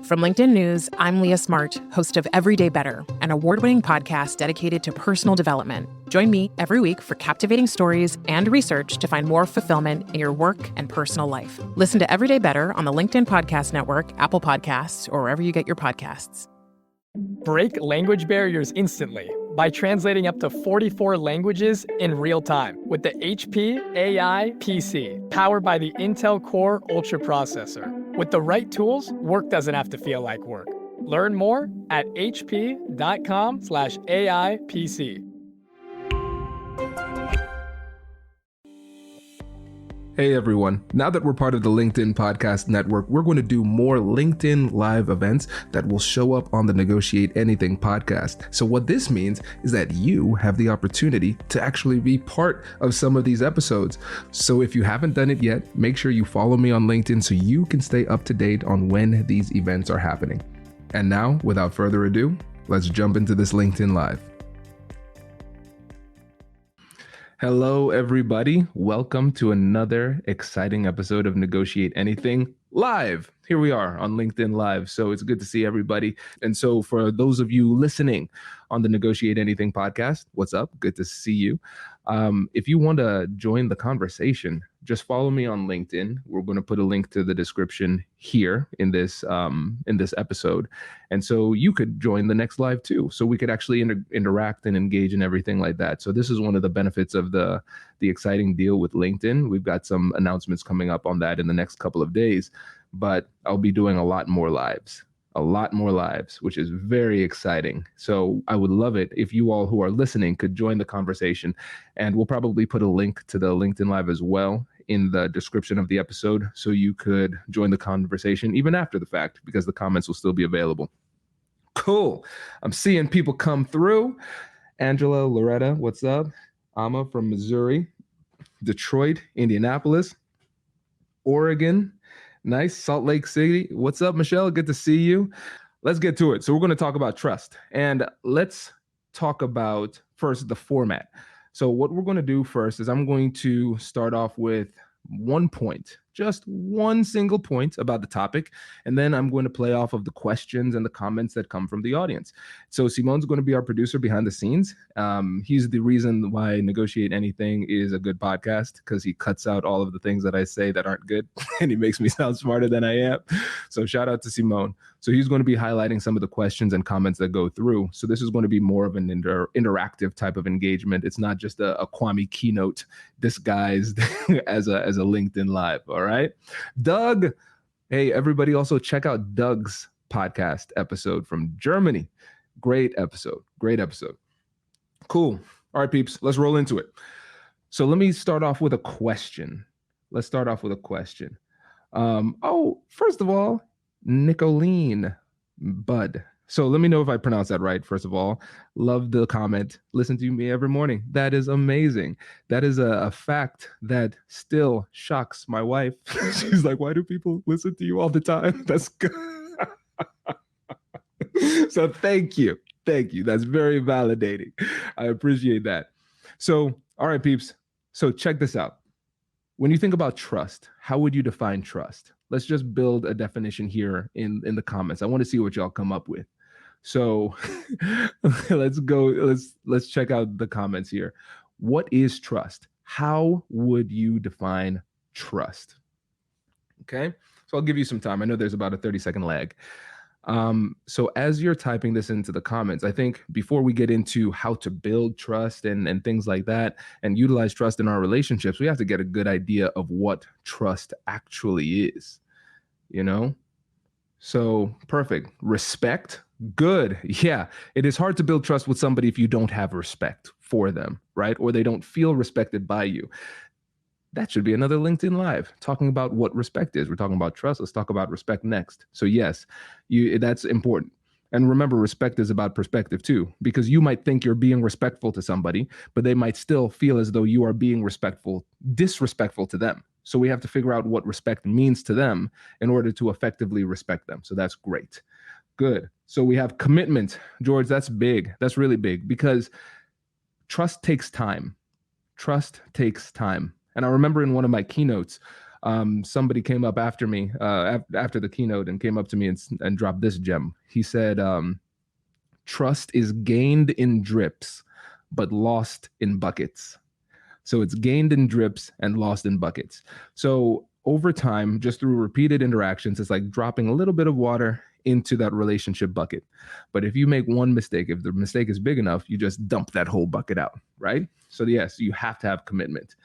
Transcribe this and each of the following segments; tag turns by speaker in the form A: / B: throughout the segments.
A: From LinkedIn News, I'm Leah Smart, host of Everyday Better, an award-winning podcast dedicated to personal development. Join me every week for captivating stories and research to find more fulfillment in your work and personal life. Listen to Everyday Better on the LinkedIn Podcast Network, Apple Podcasts, or wherever you get your podcasts.
B: Break language barriers instantly by translating up to 44 languages in real time with the HP AI PC, powered by the Intel Core Ultra processor. With the right tools, work doesn't have to feel like work. Learn more at hp.com/AI PC.
C: Hey everyone, now that we're part of the LinkedIn Podcast Network, we're going to do more LinkedIn live events that will show up on the Negotiate Anything podcast. So what this means is that you have the opportunity to actually be part of some of these episodes. So if you haven't done it yet, make sure you follow me on LinkedIn so you can stay up to date on when these events are happening. And now, without further ado, let's jump into this LinkedIn Live. Hello, everybody. Welcome to another exciting episode of Negotiate Anything Live. Here we are on LinkedIn Live. So it's good to see everybody. And so for those of you listening on the Negotiate Anything podcast, what's up? Good to see you. If you want to join the conversation, just follow me on LinkedIn. We're going to put a link to the description here in this episode. And so you could join the next live too. So we could actually interact and engage and everything like that. So this is one of the benefits of the exciting deal with LinkedIn. We've got some announcements coming up on that in the next couple of days, but I'll be doing a lot more lives, which is very exciting. So I would love it if you all who are listening could join the conversation, and we'll probably put a link to the LinkedIn Live as well in the description of the episode, so you could join the conversation even after the fact, because the comments will still be available. Cool. I'm seeing people come through. Angela, Loretta, what's up? Amma from Missouri, Detroit, Indianapolis, Oregon. Nice. Salt Lake City. What's up, Michelle? Good to see you. Let's get to it. So we're going to talk about trust, and let's talk about first the format. So what we're going to do first is I'm going to start off with one point, just one single point about the topic, and then I'm going to play off of the questions and the comments that come from the audience. So Simone's going to be our producer behind the scenes. He's the reason why Negotiate Anything is a good podcast, because he cuts out all of the things that I say that aren't good, and he makes me sound smarter than I am. So shout out to Simone. So he's going to be highlighting some of the questions and comments that go through. So this is going to be more of an interactive type of engagement. It's not just a Kwame keynote disguised as a LinkedIn Live. All right. Doug. Hey, everybody, also check out Doug's podcast episode from Germany. Great episode. Cool. All right, peeps, let's roll into it. So let me start off with a question. First of all, Nicolene Bud. So let me know if I pronounce that right. First of all, love the comment. Listen to me every morning. That is amazing. That is a fact that still shocks my wife. She's like, why do people listen to you all the time? That's good. So thank you. That's very validating. I appreciate that. So, all right, peeps. So check this out. When you think about trust, how would you define trust? Let's just build a definition here in the comments. I want to see what y'all come up with. So let's check out the comments here. What is trust? How would you define trust? Okay, so I'll give you some time. I know there's about a 30-second lag. So as you're typing this into the comments, I think before we get into how to build trust and things like that and utilize trust in our relationships, we have to get a good idea of what trust actually is, you know? So perfect. Respect. Good. Yeah. It is hard to build trust with somebody if you don't have respect for them, right? Or they don't feel respected by you. That should be another LinkedIn Live talking about what respect is. We're talking about trust. Let's talk about respect next. So yes, that's important. And remember, respect is about perspective too, because you might think you're being respectful to somebody, but they might still feel as though you are being disrespectful to them. So we have to figure out what respect means to them in order to effectively respect them. So that's great. Good. So we have commitment. George, that's big. That's really big because trust takes time. And I remember in one of my keynotes, Somebody came up after me after the keynote and came up to me and dropped this gem. He said, trust is gained in drips, but lost in buckets. So it's gained in drips and lost in buckets. So over time, just through repeated interactions, it's like dropping a little bit of water into that relationship bucket. But if you make one mistake, if the mistake is big enough, you just dump that whole bucket out, right? So yes, you have to have commitment.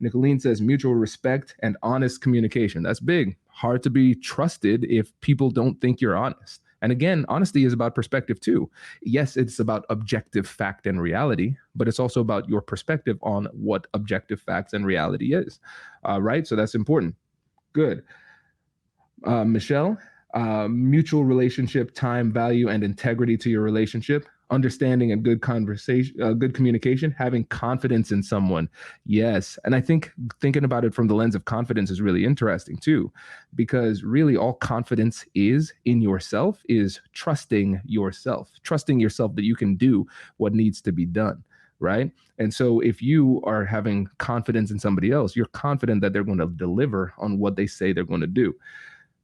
C: Nicolene says mutual respect and honest communication. That's big. Hard to be trusted if people don't think you're honest. And again, honesty is about perspective too. Yes, it's about objective fact and reality, but it's also about your perspective on what objective facts and reality is, right? So that's important. Good. Michelle, mutual relationship, time, value, and integrity to your relationship, understanding and good conversation, good communication, having confidence in someone. Yes. And I think thinking about it from the lens of confidence is really interesting too, because really all confidence is in yourself is trusting yourself that you can do what needs to be done. Right. And so if you are having confidence in somebody else, you're confident that they're going to deliver on what they say they're going to do.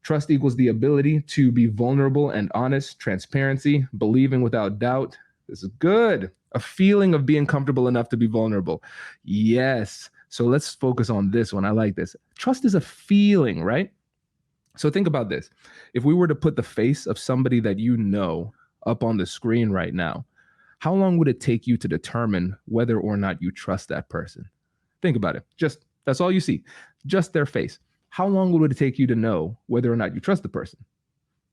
C: Trust equals the ability to be vulnerable and honest, transparency, believing without doubt. This is good. A feeling of being comfortable enough to be vulnerable. Yes. So let's focus on this one. I like this. Trust is a feeling, right? So think about this. If we were to put the face of somebody that you know up on the screen right now, how long would it take you to determine whether or not you trust that person? Think about it. Just that's all you see. Just their face. How long would it take you to know whether or not you trust the person?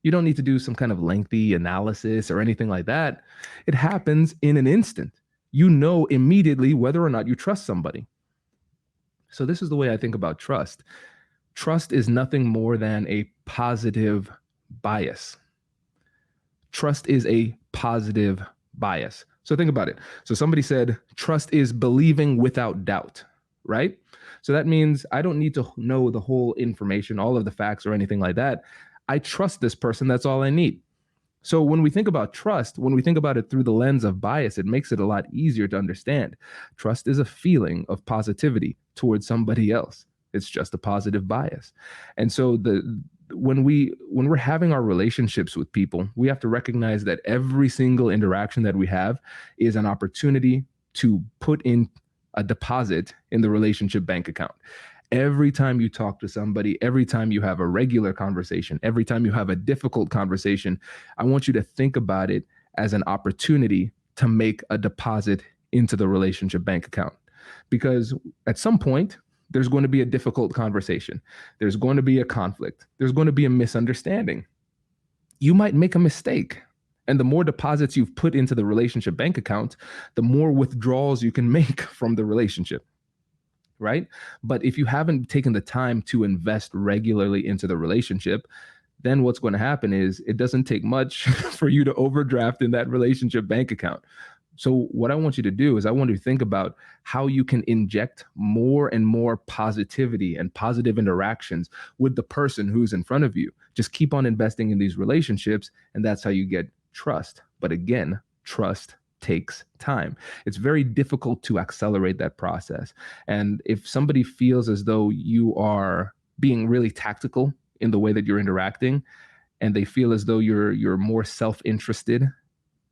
C: You don't need to do some kind of lengthy analysis or anything like that. It happens in an instant. You know immediately whether or not you trust somebody. So this is the way I think about trust. Trust is nothing more than a positive bias. Trust is a positive bias. So think about it. So somebody said, trust is believing without doubt, right? So that means I don't need to know the whole information, all of the facts or anything like that. I trust this person. That's all I need. So when we think about trust, when we think about it through the lens of bias, it makes it a lot easier to understand. Trust is a feeling of positivity towards somebody else. It's just a positive bias. And so when we're having our relationships with people, we have to recognize that every single interaction that we have is an opportunity to put in a deposit in the relationship bank account. Every time you talk to somebody, every time you have a regular conversation, every time you have a difficult conversation, I want you to think about it as an opportunity to make a deposit into the relationship bank account. Because at some point, there's going to be a difficult conversation. There's going to be a conflict. There's going to be a misunderstanding. You might make a mistake. And the more deposits you've put into the relationship bank account, the more withdrawals you can make from the relationship, right? But if you haven't taken the time to invest regularly into the relationship, then what's going to happen is it doesn't take much for you to overdraft in that relationship bank account. So what I want you to do is I want you to think about how you can inject more and more positivity and positive interactions with the person who's in front of you. Just keep on investing in these relationships, and that's how you get trust. But again, trust takes time. It's very difficult to accelerate that process. And if somebody feels as though you are being really tactical in the way that you're interacting, and they feel as though you're more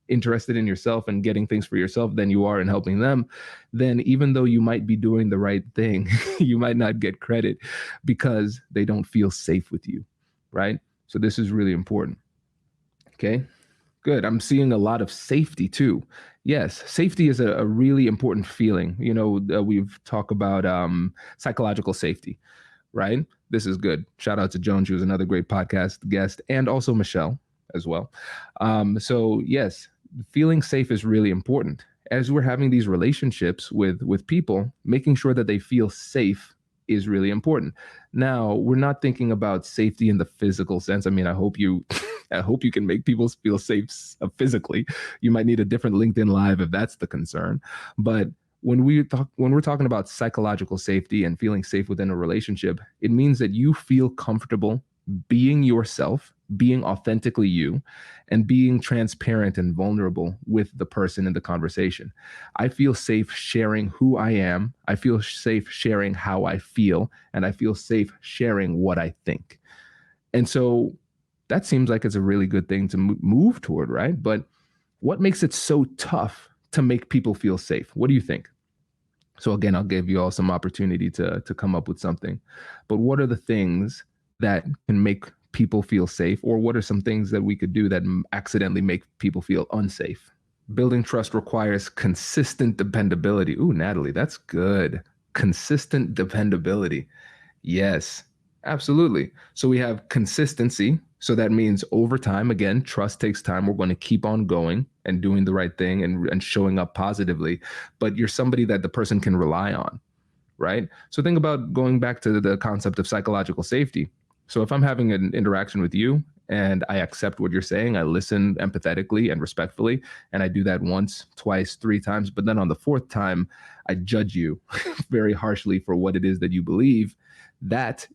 C: interested in yourself and getting things for yourself than you are in helping them, then even though you might be doing the right thing, you might not get credit because they don't feel safe with you, right? So this is really important. Okay. Good. I'm seeing a lot of safety too. Yes, safety is a really important feeling. You know, we've talked about psychological safety, right? This is good. Shout out to Joan. She was another great podcast guest, and also Michelle as well. So yes, feeling safe is really important. As we're having these relationships with people, making sure that they feel safe is really important. Now, we're not thinking about safety in the physical sense. I mean, I hope you can make people feel safe physically. You might need a different LinkedIn Live if that's the concern. But when we're talking about psychological safety and feeling safe within a relationship, it means that you feel comfortable being yourself being authentically you, and being transparent and vulnerable with the person in the conversation. I feel safe sharing who I am. I feel safe sharing how I feel, and I feel safe sharing what I think. And so that seems like it's a really good thing to move toward, right? But what makes it so tough to make people feel safe? What do you think? So again, I'll give you all some opportunity to come up with something. But what are the things that can make people feel safe? Or what are some things that we could do that accidentally make people feel unsafe? Building trust requires consistent dependability. Ooh, Natalie, that's good. Consistent dependability. Yes, absolutely. So we have consistency. So that means over time, again, trust takes time. We're going to keep on going and doing the right thing and showing up positively. But you're somebody that the person can rely on, right? So think about going back to the concept of psychological safety. So if I'm having an interaction with you and I accept what you're saying, I listen empathetically and respectfully, and I do that once, twice, three times, but then on the fourth time, I judge you very harshly for what it is that you believe, that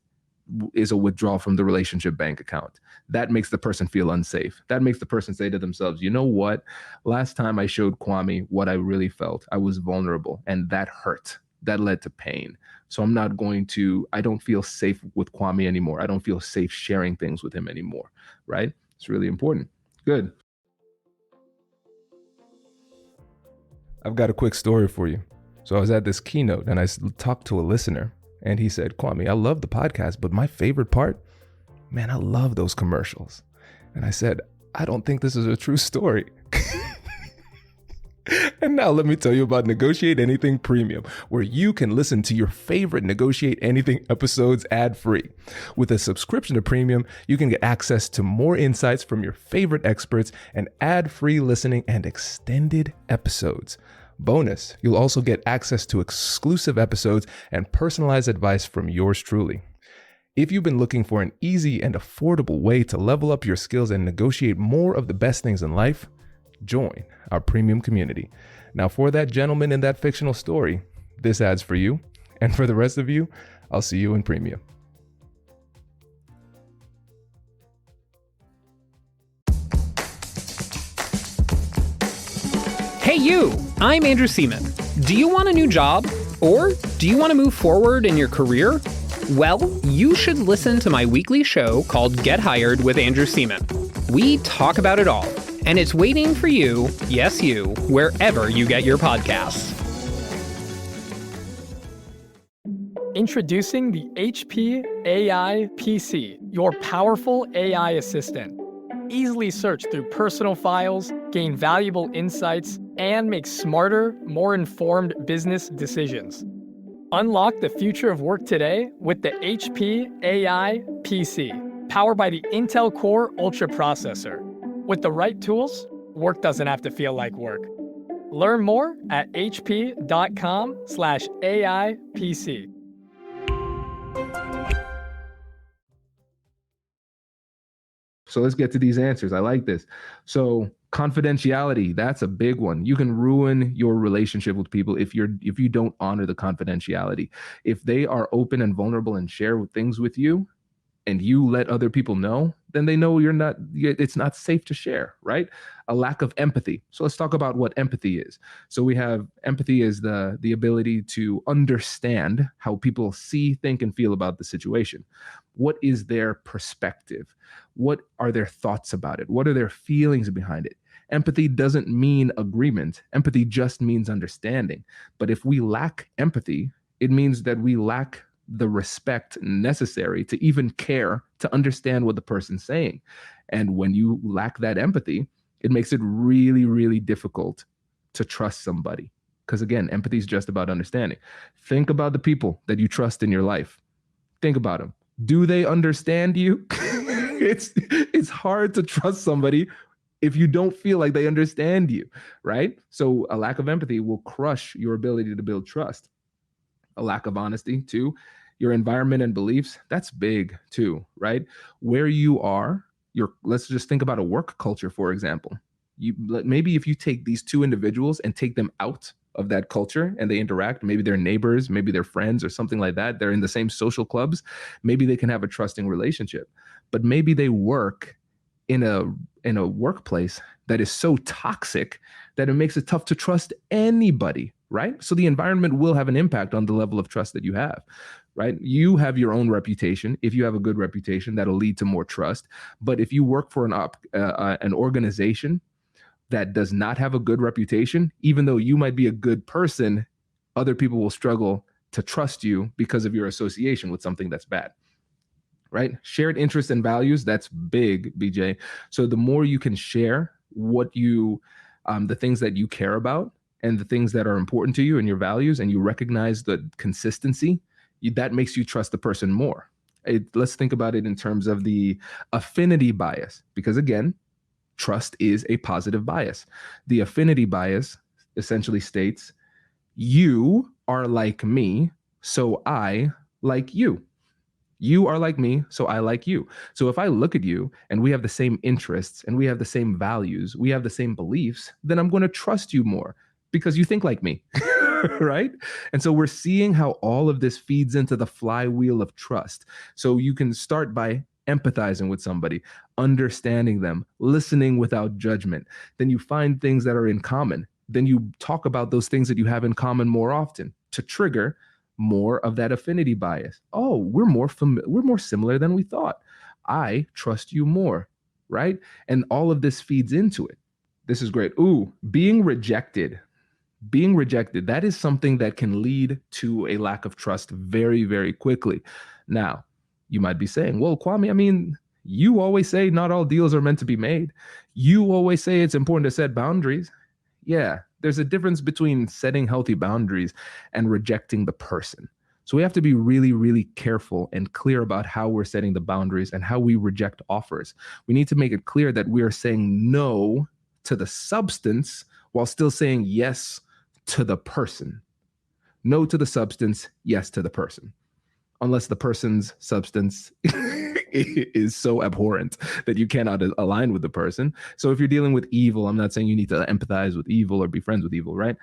C: is a withdrawal from the relationship bank account. That makes the person feel unsafe. That makes the person say to themselves, you know what? Last time I showed Kwame what I really felt, I was vulnerable, and that hurt. That led to pain. So I don't feel safe with Kwame anymore. I don't feel safe sharing things with him anymore, right? It's really important. Good. I've got a quick story for you. So I was at this keynote and I talked to a listener and he said, Kwame, I love the podcast, but my favorite part, man, I love those commercials. And I said, I don't think this is a true story. And now let me tell you about Negotiate Anything Premium, where you can listen to your favorite Negotiate Anything episodes ad-free. With a subscription to Premium, you can get access to more insights from your favorite experts and ad-free listening and extended episodes. Bonus, you'll also get access to exclusive episodes and personalized advice from yours truly. If you've been looking for an easy and affordable way to level up your skills and negotiate more of the best things in life, join our premium community. Now, for that gentleman in that fictional story, this ad's for you. And for the rest of you, I'll see you in premium.
D: Hey you, I'm Andrew Seaman. Do you want a new job? Or do you want to move forward in your career? Well, you should listen to my weekly show called Get Hired with Andrew Seaman. We talk about it all, and it's waiting for you, yes you, wherever you get your podcasts.
B: Introducing the HP AI PC, your powerful AI assistant. Easily search through personal files, gain valuable insights, and make smarter, more informed business decisions. Unlock the future of work today with the HP AI PC, powered by the Intel Core Ultra processor. With the right tools, work doesn't have to feel like work. Learn more at hp.com/AIPC.
C: So let's get to these answers. I like this. So confidentiality, that's a big one. You can ruin your relationship with people if you don't honor the confidentiality. If they are open and vulnerable and share things with you and you let other people know, then they know it's not safe to share, right? A lack of empathy. So let's talk about what empathy is. So we have empathy is the ability to understand how people see, think, and feel about the situation. What is their perspective? What are their thoughts about it? What are their feelings behind it? Empathy doesn't mean agreement. Empathy just means understanding. But if we lack empathy, it means that we lack the respect necessary to even care to understand what the person's saying. And when you lack that empathy, it makes it really, really difficult to trust somebody. Because again, empathy is just about understanding. Think about the people that you trust in your life. Think about them. Do they understand you? It's hard to trust somebody if you don't feel like they understand you, right? So a lack of empathy will crush your ability to build trust. A lack of honesty too. Your environment and beliefs, that's big too, right? Where you are, let's just think about a work culture, for example. Maybe if you take these two individuals and take them out of that culture and they interact, maybe they're neighbors, maybe they're friends or something like that. They're in the same social clubs. Maybe they can have a trusting relationship, but maybe they work in a workplace that is so toxic that it makes it tough to trust anybody, right? So the environment will have an impact on the level of trust that you have, right? You have your own reputation. If you have a good reputation, that'll lead to more trust. But if you work for an organization that does not have a good reputation, even though you might be a good person, other people will struggle to trust you because of your association with something that's bad, right? Shared interests and values, that's big, BJ. So the more you can share what you, the things that you care about and the things that are important to you and your values, and you recognize the consistency, that makes you trust the person more. Let's think about it in terms of the affinity bias, because again, trust is a positive bias. The affinity bias essentially states, you are like me, so I like you. You are like me, so I like you. So if I look at you and we have the same interests and we have the same values, we have the same beliefs, then I'm going to trust you more because you think like me, right? And so we're seeing how all of this feeds into the flywheel of trust. So you can start by empathizing with somebody, understanding them, listening without judgment. Then you find things that are in common. Then you talk about those things that you have in common more often to trigger more of that affinity bias. Oh, we're more similar than we thought. I trust you more, right? And all of this feeds into it. This is great. Ooh, being rejected, that is something that can lead to a lack of trust very, very quickly. Now, you might be saying, well, Kwame, I mean, you always say not all deals are meant to be made. You always say it's important to set boundaries. Yeah, there's a difference between setting healthy boundaries and rejecting the person. So we have to be really, really careful and clear about how we're setting the boundaries and how we reject offers. We need to make it clear that we are saying no to the substance while still saying yes to the person. No to the substance, yes to the person. Unless the person's substance is so abhorrent that you cannot align with the person. So if you're dealing with evil, I'm not saying you need to empathize with evil or be friends with evil, right?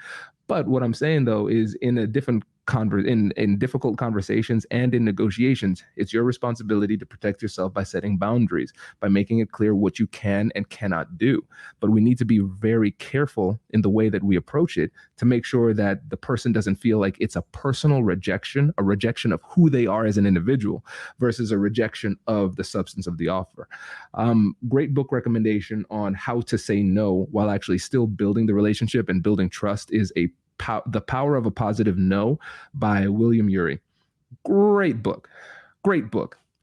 C: But what I'm saying, though, is in a different in difficult conversations and in negotiations, it's your responsibility to protect yourself by setting boundaries, by making it clear what you can and cannot do. But we need to be very careful in the way that we approach it to make sure that the person doesn't feel like it's a personal rejection, a rejection of who they are as an individual versus a rejection of the substance of the offer. Great book recommendation on how to say no while actually still building the relationship and building trust is The Power of a Positive No by William Ury. Great book.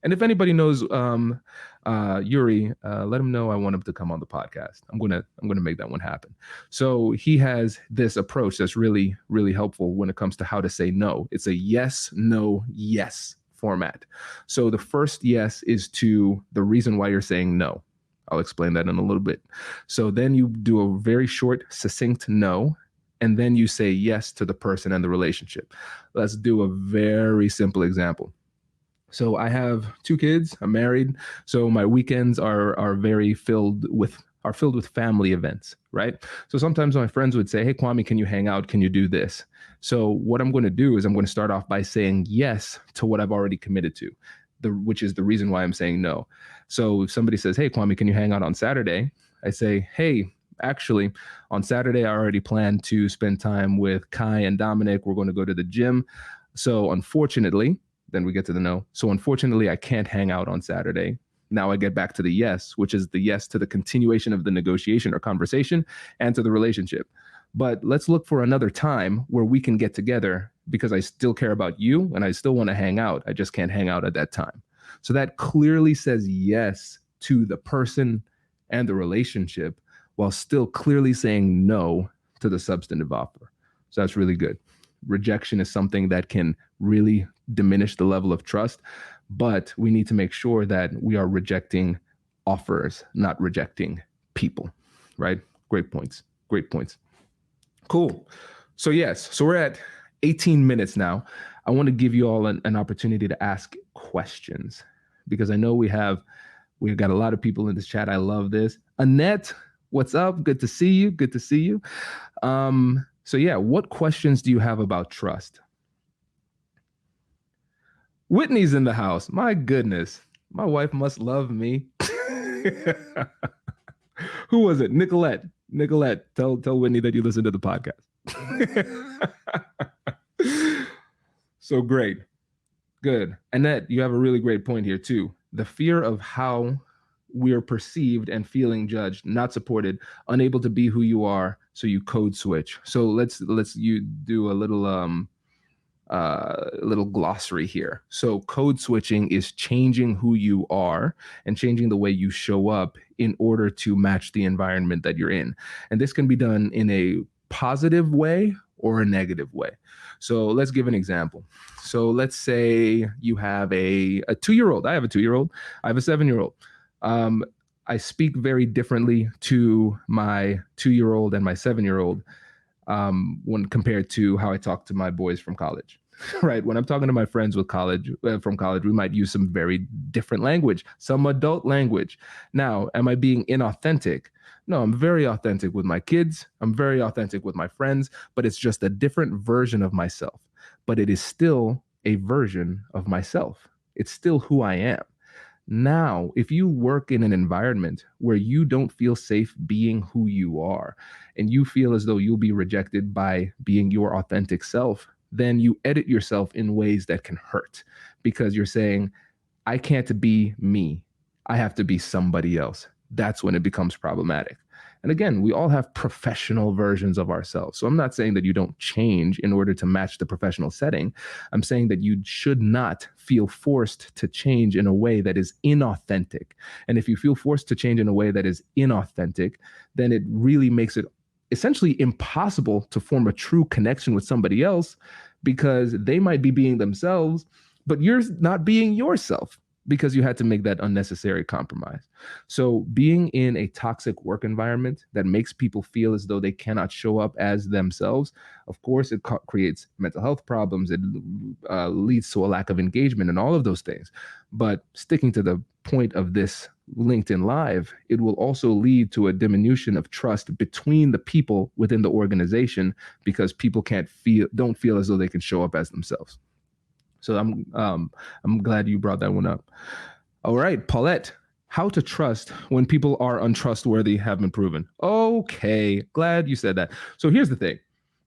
C: And if anybody knows Ury, let him know I want him to come on the podcast. I'm gonna make that one happen. So he has this approach that's really, really helpful when it comes to how to say no. It's a yes, no, yes format. So the first yes is to the reason why you're saying no. I'll explain that in a little bit. So then you do a very short, succinct no, and then you say yes to the person and the relationship. Let's do a very simple example. So I have 2 kids. I'm married. So my weekends are filled with family events, right? So sometimes my friends would say, hey, Kwame, can you hang out? Can you do this? So what I'm going to do is I'm going to start off by saying yes to what I've already committed to, which is the reason why I'm saying no. So if somebody says, hey, Kwame, can you hang out on Saturday? I say, hey, actually, on Saturday, I already planned to spend time with Kai and Dominic. We're going to go to the gym. So unfortunately, then we get to the no. So unfortunately, I can't hang out on Saturday. Now I get back to the yes, which is the yes to the continuation of the negotiation or conversation and to the relationship. But let's look for another time where we can get together because I still care about you and I still want to hang out. I just can't hang out at that time. So that clearly says yes to the person and the relationship while still clearly saying no to the substantive offer. So that's really good. Rejection is something that can really diminish the level of trust, but we need to make sure that we are rejecting offers, not rejecting people, right? Great points. Cool. So yes, so we're at 18 minutes now. I want to give you all an opportunity to ask questions because I know we've got a lot of people in this chat. I love this. Annette, what's up? Good to see you. So yeah, what questions do you have about trust? Whitney's in the house. My goodness. My wife must love me. Who was it? Nicolette. Nicolette, tell Whitney that you listened to the podcast. So great. Good. Annette, you have a really great point here too. The fear of how we are perceived and feeling judged, not supported, unable to be who you are, so you code switch. So let's you do a little glossary here. So code switching is changing who you are and changing the way you show up in order to match the environment that you're in. And this can be done in a positive way or a negative way. So let's give an example. So let's say you have a 2-year-old. I have a 2-year-old. I have a 7-year-old. I speak very differently to my 2-year-old and my 7-year-old when compared to how I talk to my boys from college. Right. When I'm talking to my friends from college, we might use some very different language, some adult language. Now, am I being inauthentic? No, I'm very authentic with my kids. I'm very authentic with my friends, but it's just a different version of myself. But it is still a version of myself. It's still who I am. Now, if you work in an environment where you don't feel safe being who you are, and you feel as though you'll be rejected by being your authentic self, then you edit yourself in ways that can hurt because you're saying, I can't be me. I have to be somebody else. That's when it becomes problematic. And again, we all have professional versions of ourselves. So I'm not saying that you don't change in order to match the professional setting. I'm saying that you should not feel forced to change in a way that is inauthentic. And if you feel forced to change in a way that is inauthentic, then it really makes it essentially impossible to form a true connection with somebody else because they might be being themselves, but you're not being yourself because you had to make that unnecessary compromise. So being in a toxic work environment that makes people feel as though they cannot show up as themselves, of course, it creates mental health problems. It leads to a lack of engagement and all of those things. But sticking to the point of this LinkedIn Live, it will also lead to a diminution of trust between the people within the organization because people don't feel as though they can show up as themselves. So I'm glad you brought that one up. All right, Paulette, how to trust when people are untrustworthy have been proven. Okay, glad you said that. So here's the thing.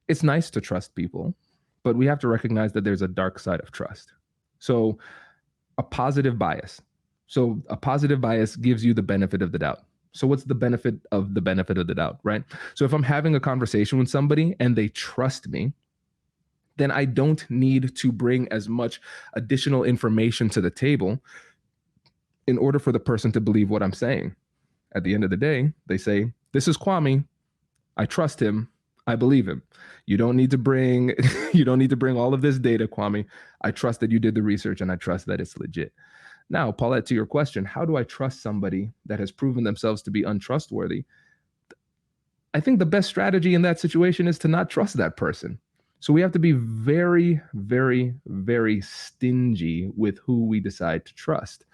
C: It's nice to trust people, but we have to recognize that there's a dark side of trust. So a positive bias. So a positive bias gives you the benefit of the doubt. So what's the benefit of the doubt, right? So if I'm having a conversation with somebody and they trust me, then I don't need to bring as much additional information to the table in order for the person to believe what I'm saying. At the end of the day, they say, this is Kwame. I trust him. I believe him. You don't need to bring all of this data, Kwame. I trust that you did the research and I trust that it's legit. Now, Paulette, to your question, how do I trust somebody that has proven themselves to be untrustworthy? I think the best strategy in that situation is to not trust that person. So we have to be very, very, very stingy with who we decide to trust,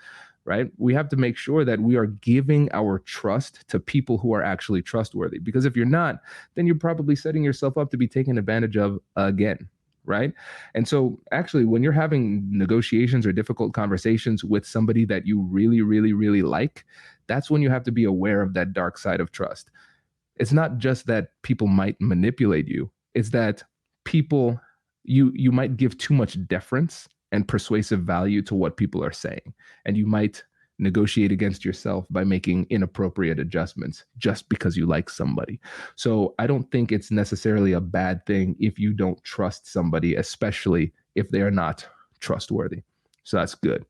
C: right? We have to make sure that we are giving our trust to people who are actually trustworthy. Because if you're not, then you're probably setting yourself up to be taken advantage of again, right? And so actually, when you're having negotiations or difficult conversations with somebody that you really, really, really like, that's when you have to be aware of that dark side of trust. It's not just that people might manipulate you. It's that people, you might give too much deference and persuasive value to what people are saying. And you might negotiate against yourself by making inappropriate adjustments just because you like somebody. So I don't think it's necessarily a bad thing if you don't trust somebody, especially if they are not trustworthy. So that's good.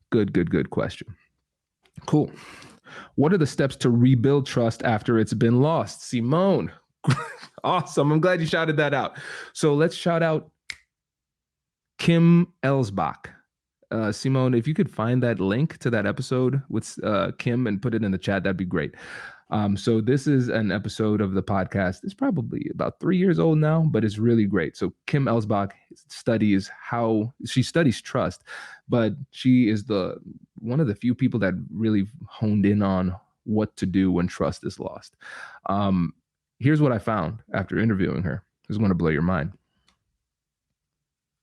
C: Good question. Cool. What are the steps to rebuild trust after it's been lost? Simone. Awesome. I'm glad you shouted that out. So let's shout out Kim Elsbach. Simone, if you could find that link to that episode with Kim and put it in the chat, that'd be great. So this is an episode of the podcast. It's probably about 3 years old now, but it's really great. So Kim Elsbach studies trust, but she is one of the few people that really honed in on what to do when trust is lost. Here's what I found after interviewing her. This is going to blow your mind.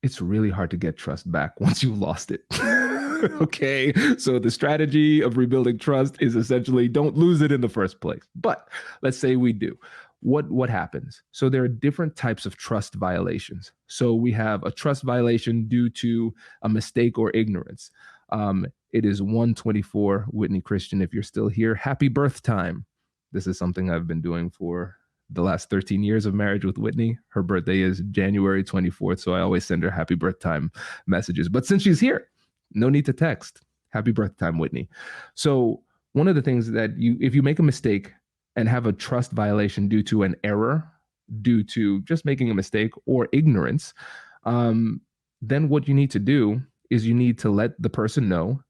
C: It's really hard to get trust back once you've lost it. Okay. So the strategy of rebuilding trust is essentially don't lose it in the first place. But let's say we do. What happens? So there are different types of trust violations. So we have a trust violation due to a mistake or ignorance. It is 124, Whitney Christian. If you're still here, happy birth time. This is something I've been doing for the last 13 years of marriage with Whitney. Her birthday is January 24th, so I always send her happy birth time messages. But since she's here, no need to text. Happy birth time, Whitney. So one of the things that if you make a mistake and have a trust violation due to an error, due to just making a mistake or ignorance, then what you need to do is you need to let the person know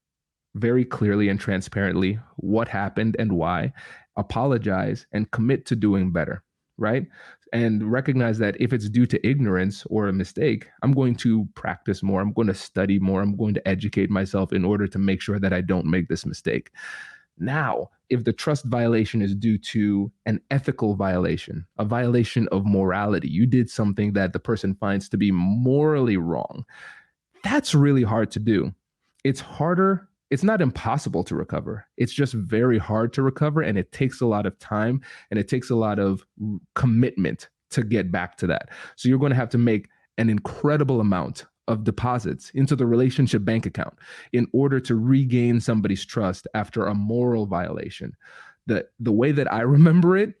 C: very clearly and transparently what happened and why, apologize, and commit to doing better, right? And recognize that if it's due to ignorance or a mistake, I'm going to practice more. I'm going to study more. I'm going to educate myself in order to make sure that I don't make this mistake. Now, if the trust violation is due to an ethical violation, a violation of morality, you did something that the person finds to be morally wrong, that's really hard to do. It's harder. It's not impossible to recover. It's just very hard to recover. And it takes a lot of time and it takes a lot of commitment to get back to that. So you're going to have to make an incredible amount of deposits into the relationship bank account in order to regain somebody's trust after a moral violation. The way that I remember it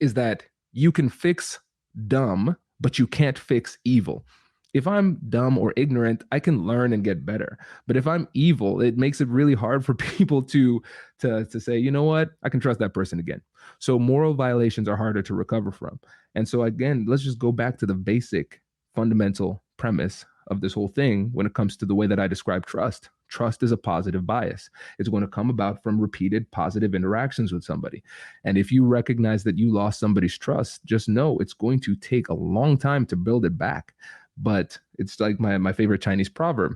C: is that you can fix dumb, but you can't fix evil. If I'm dumb or ignorant, I can learn and get better. But if I'm evil, it makes it really hard for people to say, you know what, I can trust that person again. So moral violations are harder to recover from. And so again, let's just go back to the basic fundamental premise of this whole thing when it comes to the way that I describe trust. Trust is a positive bias. It's going to come about from repeated positive interactions with somebody. And if you recognize that you lost somebody's trust, just know it's going to take a long time to build it back. But it's like my favorite Chinese proverb.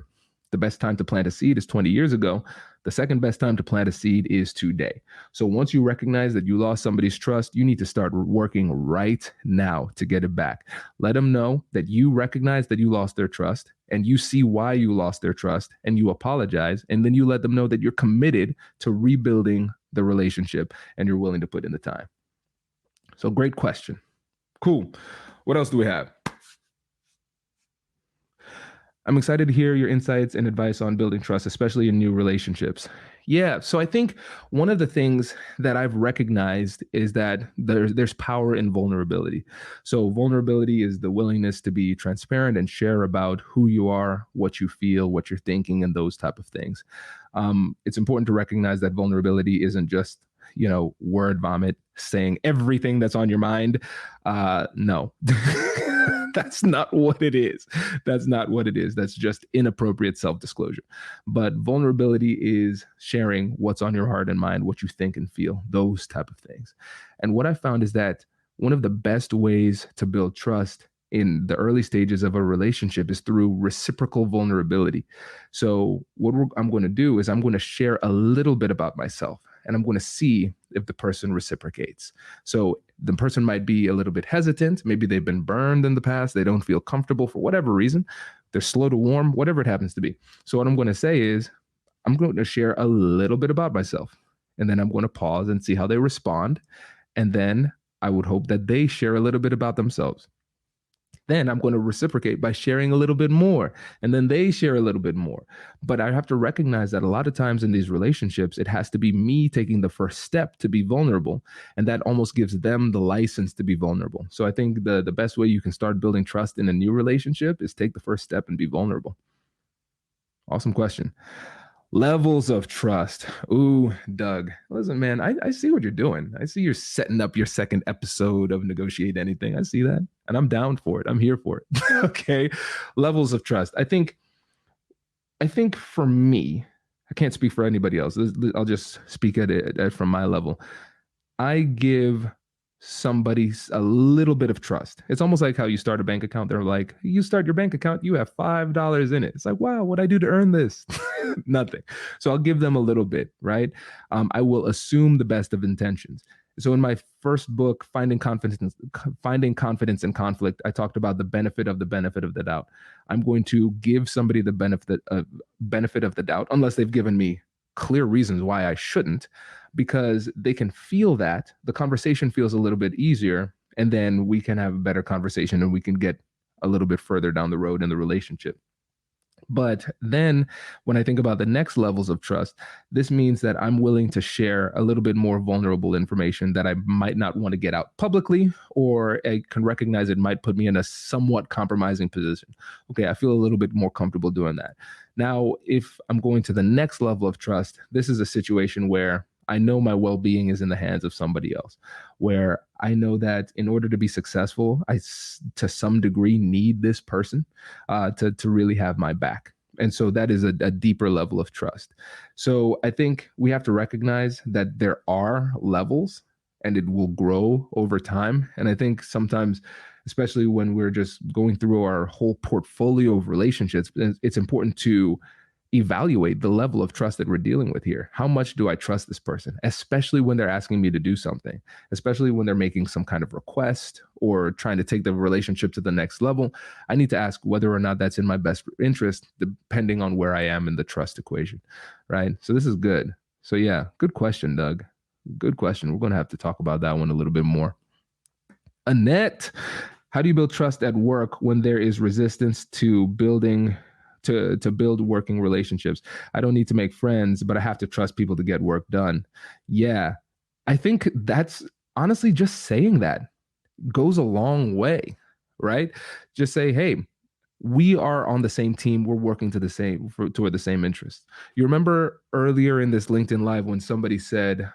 C: The best time to plant a seed is 20 years ago. The second best time to plant a seed is today. So once you recognize that you lost somebody's trust, you need to start working right now to get it back. Let them know that you recognize that you lost their trust and you see why you lost their trust and you apologize. And then you let them know that you're committed to rebuilding the relationship and you're willing to put in the time. So great question. Cool. What else do we have? I'm excited to hear your insights and advice on building trust, especially in new relationships. Yeah, so I think one of the things that I've recognized is that there's power in vulnerability. So vulnerability is the willingness to be transparent and share about who you are, what you feel, what you're thinking, and those type of things. It's important to recognize that vulnerability isn't just, word vomit, saying everything that's on your mind. No. That's not what it is. That's not what it is. That's just inappropriate self-disclosure. But vulnerability is sharing what's on your heart and mind, what you think and feel, those type of things. And what I found is that one of the best ways to build trust in the early stages of a relationship is through reciprocal vulnerability. So what I'm going to do is I'm going to share a little bit about myself. And I'm going to see if the person reciprocates. So the person might be a little bit hesitant. Maybe they've been burned in the past. They don't feel comfortable for whatever reason. They're slow to warm, whatever it happens to be. So what I'm going to say is, I'm going to share a little bit about myself. And then I'm going to pause and see how they respond. And then I would hope that they share a little bit about themselves. Then I'm going to reciprocate by sharing a little bit more. And then they share a little bit more. But I have to recognize that a lot of times in these relationships, it has to be me taking the first step to be vulnerable. And that almost gives them the license to be vulnerable. So I think the best way you can start building trust in a new relationship is take the first step and be vulnerable. Awesome question. Levels of trust. Ooh, Doug. Listen, man, I see what you're doing. I see you're setting up your second episode of Negotiate Anything. I see that. And I'm down for it. I'm here for it. Okay. Levels of trust. I think for me, I can't speak for anybody else. I'll just speak at it from my level. I give somebody a little bit of trust. It's almost like how you start a bank account. They're like, you start your bank account, you have $5 in it. It's like, wow, what'd I do to earn this? Nothing. So I'll give them a little bit, right? I will assume the best of intentions. So in my first book, Finding Confidence in Conflict, I talked about the benefit of the doubt. I'm going to give somebody the benefit of the doubt, unless they've given me clear reasons why I shouldn't, because they can feel that the conversation feels a little bit easier, and then we can have a better conversation and we can get a little bit further down the road in the relationship. But then when I think about the next levels of trust, this means that I'm willing to share a little bit more vulnerable information that I might not want to get out publicly, or I can recognize it might put me in a somewhat compromising position. Okay, I feel a little bit more comfortable doing that. Now, if I'm going to the next level of trust, this is a situation where I know my well-being is in the hands of somebody else, where I know that in order to be successful, I, to some degree, need this person to really have my back. And so that is a deeper level of trust. So I think we have to recognize that there are levels and it will grow over time. And I think sometimes, especially when we're just going through our whole portfolio of relationships, it's important to evaluate the level of trust that we're dealing with here. How much do I trust this person, especially when they're asking me to do something, especially when they're making some kind of request or trying to take the relationship to the next level? I need to ask whether or not that's in my best interest, depending on where I am in the trust equation, right? So this is good. So yeah, good question, Doug. Good question. We're going to have to talk about that one a little bit more. Annette, how do you build trust at work when there is resistance to building to build working relationships? I don't need to make friends, but I have to trust people to get work done. Yeah, I think that's honestly just saying that goes a long way, right? Just say, hey, we are on the same team. We're working toward the same interests. You remember earlier in this LinkedIn Live when somebody said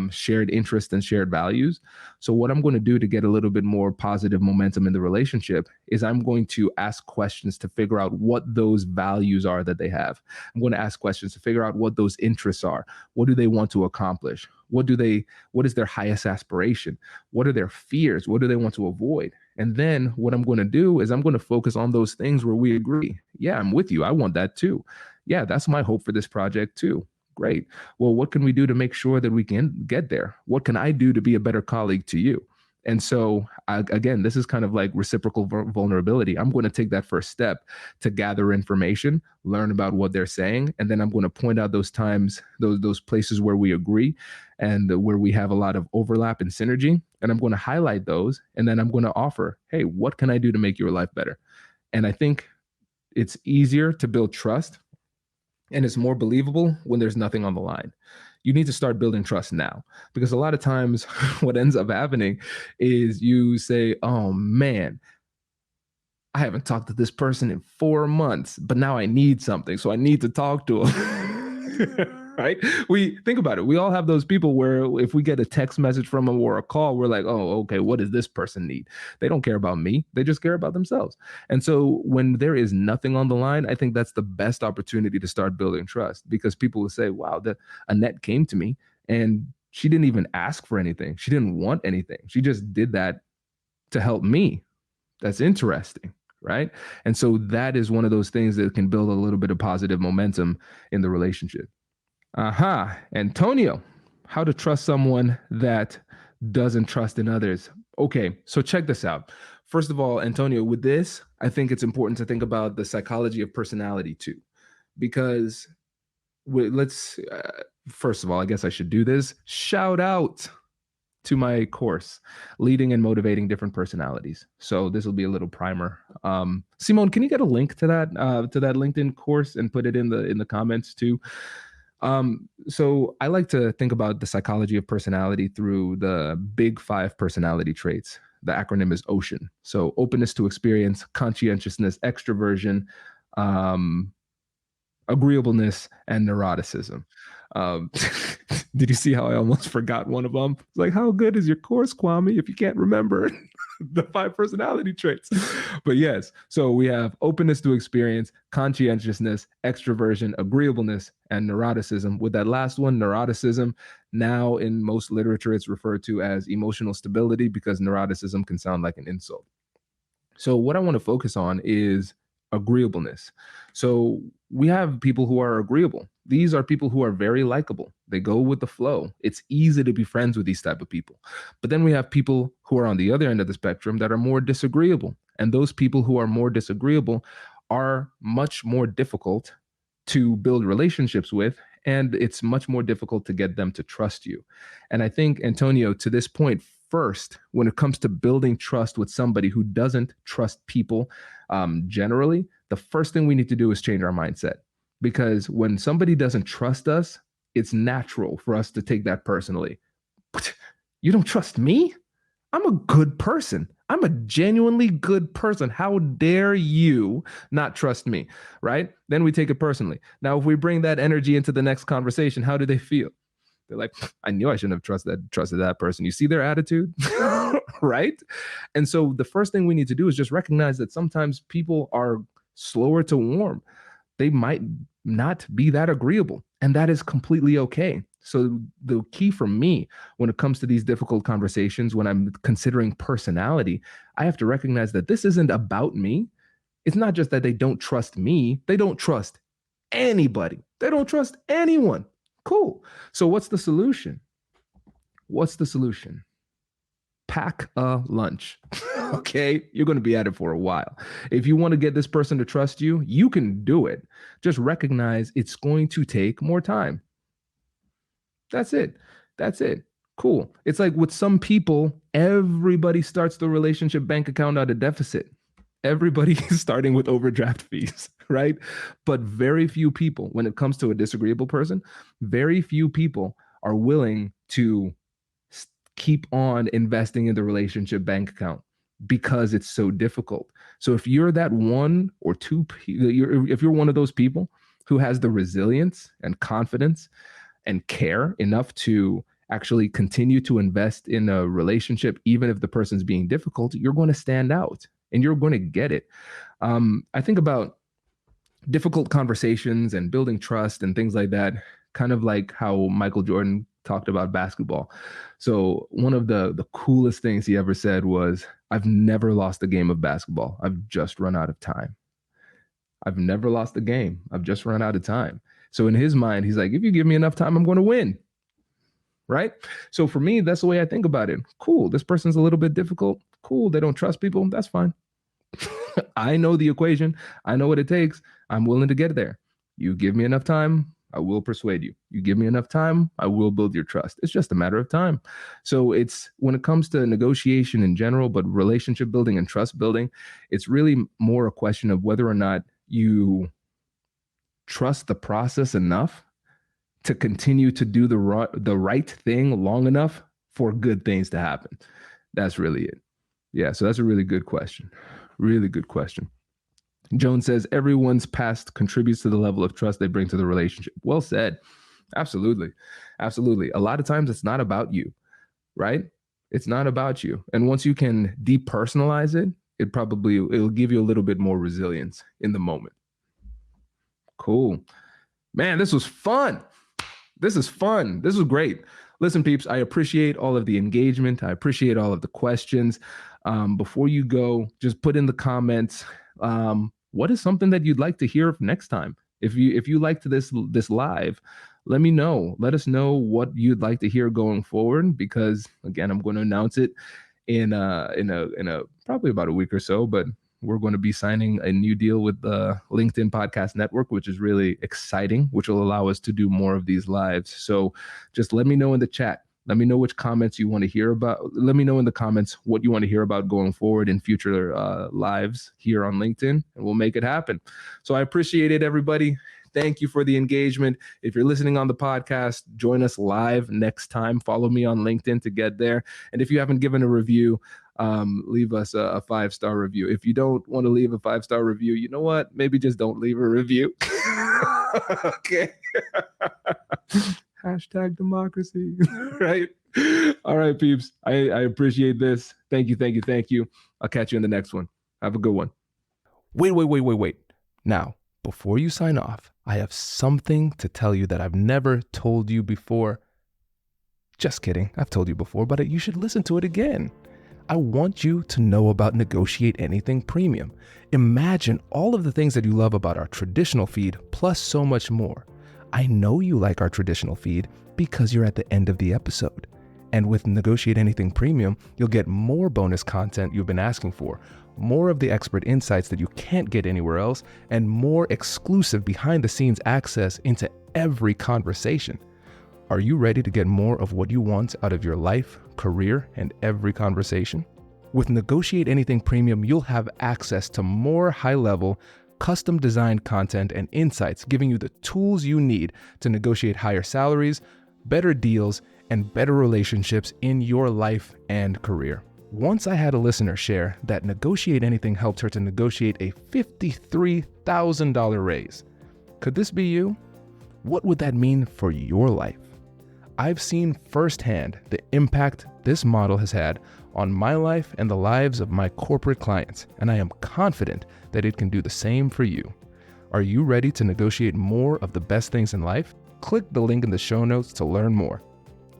C: shared interests and shared values? So what I'm going to do to get a little bit more positive momentum in the relationship is I'm going to ask questions to figure out what those values are that they have. I'm going to ask questions to figure out what those interests are. What do they want to accomplish? What is their highest aspiration? What are their fears? What do they want to avoid? And then what I'm going to do is I'm going to focus on those things where we agree. Yeah, I'm with you. I want that too. Yeah, that's my hope for this project too. Great. Well, what can we do to make sure that we can get there? What can I do to be a better colleague to you? And so, again, this is kind of like reciprocal vulnerability. I'm going to take that first step to gather information, learn about what they're saying, and then I'm going to point out those times, those places where we agree and where we have a lot of overlap and synergy. And I'm going to highlight those, and then I'm going to offer, hey, what can I do to make your life better? And I think it's easier to build trust, and it's more believable when there's nothing on the line. You need to start building trust now, because a lot of times what ends up happening is you say, oh man, I haven't talked to this person in 4 months, but now I need something. So I need to talk to them. Right? We think about it. We all have those people where if we get a text message from them or a call, we're like, oh, okay, what does this person need? They don't care about me. They just care about themselves. And so when there is nothing on the line, I think that's the best opportunity to start building trust, because people will say, wow, Annette came to me and she didn't even ask for anything. She didn't want anything. She just did that to help me. That's interesting. Right? And so that is one of those things that can build a little bit of positive momentum in the relationship. Antonio, how to trust someone that doesn't trust in others. Okay, so check this out. First of all, Antonio, with this, I think it's important to think about the psychology of personality too, because first of all, I guess I should do this. Shout out to my course, Leading and Motivating Different Personalities. So this will be a little primer. Simone, can you get a link to that LinkedIn course and put it in the comments too? So I like to think about the psychology of personality through the big 5 personality traits. The acronym is OCEAN. So openness to experience, conscientiousness, extroversion, agreeableness, and neuroticism. Did you see how I almost forgot one of them? It's like, how good is your course, Kwame, if you can't remember the 5 personality traits? But yes, so we have openness to experience, conscientiousness, extroversion, agreeableness, and neuroticism. With that last one, neuroticism, Now, in most literature, it's referred to as emotional stability because neuroticism can sound like an insult. So what I want to focus on is agreeableness. So we have people who are agreeable. These are people who are very likable. They go with the flow. It's easy to be friends with these type of people. But then we have people who are on the other end of the spectrum that are more disagreeable. And those people who are more disagreeable are much more difficult to build relationships with, and it's much more difficult to get them to trust you. And I think, Antonio, to this point, first, when it comes to building trust with somebody who doesn't trust people generally, the first thing we need to do is change our mindset. Because when somebody doesn't trust us, it's natural for us to take that personally. You don't trust me? I'm a good person. I'm a genuinely good person. How dare you not trust me, right? Then we take it personally. Now, if we bring that energy into the next conversation, how do they feel? They're like, I knew I shouldn't have trusted that person. You see their attitude, right? And so the first thing we need to do is just recognize that sometimes people are slower to warm. They might not be that agreeable, and that is completely okay. So the key for me when it comes to these difficult conversations, when I'm considering personality, I have to recognize that this isn't about me. It's not just that they don't trust me. They don't trust anybody. They don't trust anyone. Cool. So what's the solution? What's the solution? Pack a lunch. Okay. You're going to be at it for a while. If you want to get this person to trust you, you can do it. Just recognize it's going to take more time. That's it. That's it. Cool. It's like with some people, everybody starts the relationship bank account at a deficit. Everybody is starting with overdraft fees, right? But very few people, when it comes to a disagreeable person, very few people are willing to keep on investing in the relationship bank account because it's so difficult. So if you're that one or two, if you're one of those people who has the resilience and confidence and care enough to actually continue to invest in a relationship, even if the person's being difficult, you're going to stand out and you're going to get it. I think about difficult conversations and building trust and things like that, kind of like how Michael Jordan talked about basketball. So one of the coolest things he ever said was, I've never lost a game of basketball. I've just run out of time. I've never lost a game. I've just run out of time. So in his mind, he's like, if you give me enough time, I'm going to win. Right? So for me, that's the way I think about it. Cool. This person's a little bit difficult. Cool. They don't trust people. That's fine. I know the equation. I know what it takes. I'm willing to get there. You give me enough time, I will persuade you. You give me enough time, I will build your trust. It's just a matter of time. So it's when it comes to negotiation in general, but relationship building and trust building, it's really more a question of whether or not you trust the process enough to continue to do the right thing long enough for good things to happen. That's really it. Yeah, so that's a really good question. Really good question. Joan says, everyone's past contributes to the level of trust they bring to the relationship. Well said. Absolutely. Absolutely. A lot of times it's not about you, right? It's not about you. And once you can depersonalize it, it'll give you a little bit more resilience in the moment. Cool. Man, this was fun. This is fun. This was great. Listen, peeps, I appreciate all of the engagement. I appreciate all of the questions. Before you go, just put in the comments, what is something that you'd like to hear next time? If you liked this live, let me know. Let us know what you'd like to hear going forward, because again, I'm going to announce it in a probably about a week or so, but we're going to be signing a new deal with the LinkedIn Podcast Network, which is really exciting, which will allow us to do more of these lives. So just let me know in the chat. Let me know which comments you want to hear about. Let me know in the comments what you want to hear about going forward in future lives here on LinkedIn, and we'll make it happen. So I appreciate it, everybody. Thank you for the engagement. If you're listening on the podcast, join us live next time. Follow me on LinkedIn to get there. And if you haven't given a review, leave us a 5-star review. If you don't want to leave a 5-star review, you know what? Maybe just don't leave a review. Okay. Hashtag democracy. Right? All right, peeps. I appreciate this. Thank you. I'll catch you in the next one. Have a good one. Wait. Now, before you sign off, I have something to tell you that I've never told you before. Just kidding, I've told you before, but you should listen to it again. I want you to know about Negotiate Anything Premium. Imagine all of the things that you love about our traditional feed, plus so much more. I know you like our traditional feed because you're at the end of the episode. And with Negotiate Anything Premium, you'll get more bonus content you've been asking for, more of the expert insights that you can't get anywhere else, and more exclusive behind-the-scenes access into every conversation. Are you ready to get more of what you want out of your life, career, and every conversation? With Negotiate Anything Premium, you'll have access to more high-level, custom-designed content and insights, giving you the tools you need to negotiate higher salaries, better deals, and better relationships in your life and career. Once I had a listener share that Negotiate Anything helped her to negotiate a $53,000 raise. Could this be you? What would that mean for your life? I've seen firsthand the impact this model has had on my life and the lives of my corporate clients, and I am confident that it can do the same for you. Are you ready to negotiate more of the best things in life? Click the link in the show notes to learn more.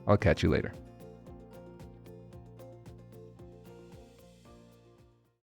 C: I'll catch you later.